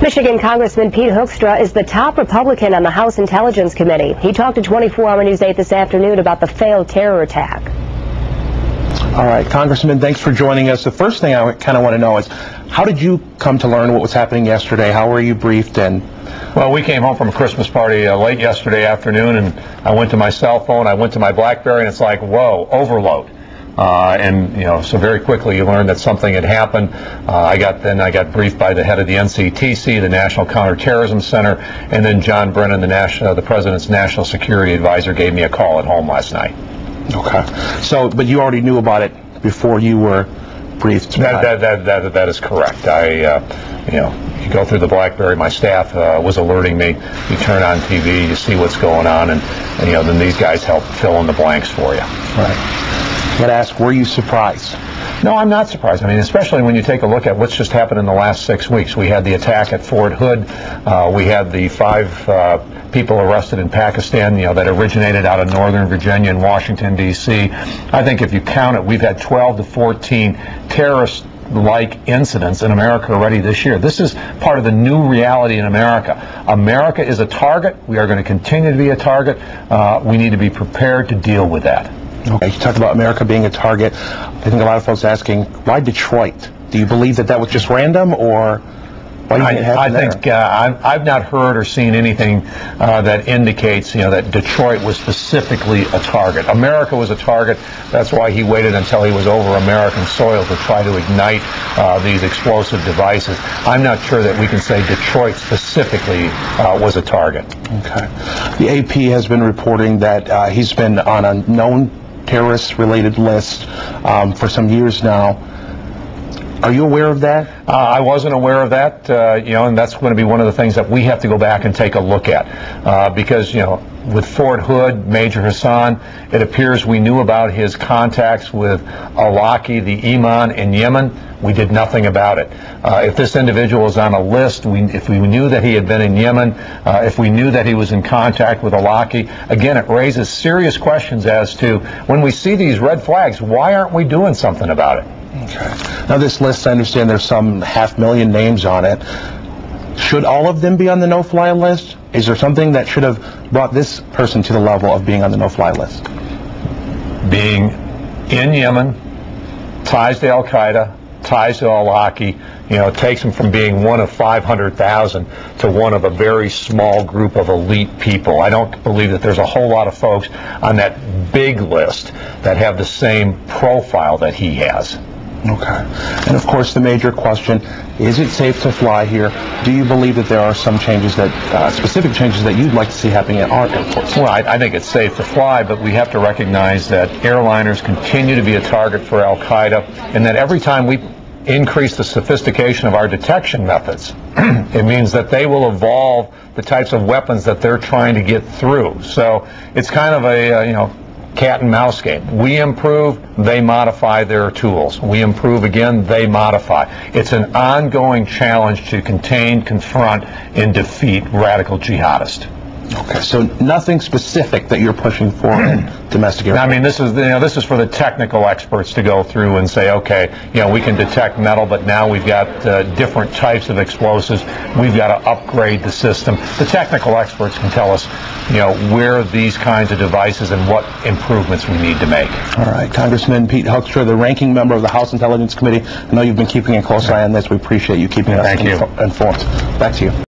Michigan Congressman Pete Hoekstra is the top Republican on the House Intelligence Committee. He talked to 24-Hour News 8 this afternoon about the failed terror attack. All right, Congressman, thanks for joining us. The first thing I kind of want to know is, how did you come to learn what was happening yesterday? How were you briefed? Well, we came home from a Christmas party late yesterday afternoon, and I went to my cell phone, I went to my BlackBerry, and it's like, whoa, overload. So very quickly you learned that something had happened. I got briefed by the head of the NCTC, the National Counterterrorism Center, and then John Brennan, the President's National Security Advisor, gave me a call at home last night. Okay. So, but you already knew about it before you were briefed? That is correct. You go through the BlackBerry, my staff was alerting me. You turn on TV, you see what's going on, and then these guys help fill in the blanks for you. Right. I got to ask, were you surprised? No, I'm not surprised. I mean, especially when you take a look at what's just happened in the last 6 weeks. We had the attack at Fort Hood. We had the 5 people arrested in Pakistan, that originated out of Northern Virginia and Washington, D.C. I think if you count it, we've had 12 to 14 terrorist-like incidents in America already this year. This is part of the new reality in America. America is a target. We are going to continue to be a target. We need to be prepared to deal with that. Okay, you talked about America being a target. I think a lot of folks are asking, why Detroit? Do you believe that was just random, or why do you think it happened there? I think I've not heard or seen anything that indicates that Detroit was specifically a target. America was a target. That's why he waited until he was over American soil to try to ignite these explosive devices. I'm not sure that we can say Detroit specifically was a target. Okay. The AP has been reporting that he's been on a known terrorist-related list for some years now. Are you aware of that? I wasn't aware of that, and that's going to be one of the things that we have to go back and take a look at, because, with Fort Hood, Major Hassan, it appears we knew about his contacts with al-Awlaki, the Imam in Yemen. We did nothing about it. If this individual is on a list, if we knew that he had been in Yemen, if we knew that he was in contact with al-Awlaki, again, it raises serious questions as to, when we see these red flags, why aren't we doing something about it? Okay. Now, this list, I understand there's some 500,000 names on it. Should all of them be on the no-fly list? Is there something that should have brought this person to the level of being on the no-fly list? Being in Yemen, ties to al-Qaeda, ties to al-Awlaki, it takes him from being one of 500,000 to one of a very small group of elite people. I don't believe that there's a whole lot of folks on that big list that have the same profile that he has. Okay. And of course, the major question, is it safe to fly here? Do you believe that there are some changes specific changes that you'd like to see happening at our airports? Well, I think it's safe to fly, but we have to recognize that airliners continue to be a target for al-Qaeda, and that every time we increase the sophistication of our detection methods, it means that they will evolve the types of weapons that they're trying to get through. So it's kind of a, cat and mouse game. We improve, they modify their tools. We improve again, they modify. It's an ongoing challenge to contain, confront, and defeat radical jihadists. Okay, so nothing specific that you're pushing for in domestic air. I mean, this is for the technical experts to go through and say, okay, we can detect metal, but now we've got different types of explosives. We've got to upgrade the system. The technical experts can tell us, where these kinds of devices and what improvements we need to make. All right, Congressman Pete Hoekstra, the ranking member of the House Intelligence Committee. I know you've been keeping a close eye on this. We appreciate you keeping us informed. Back to you.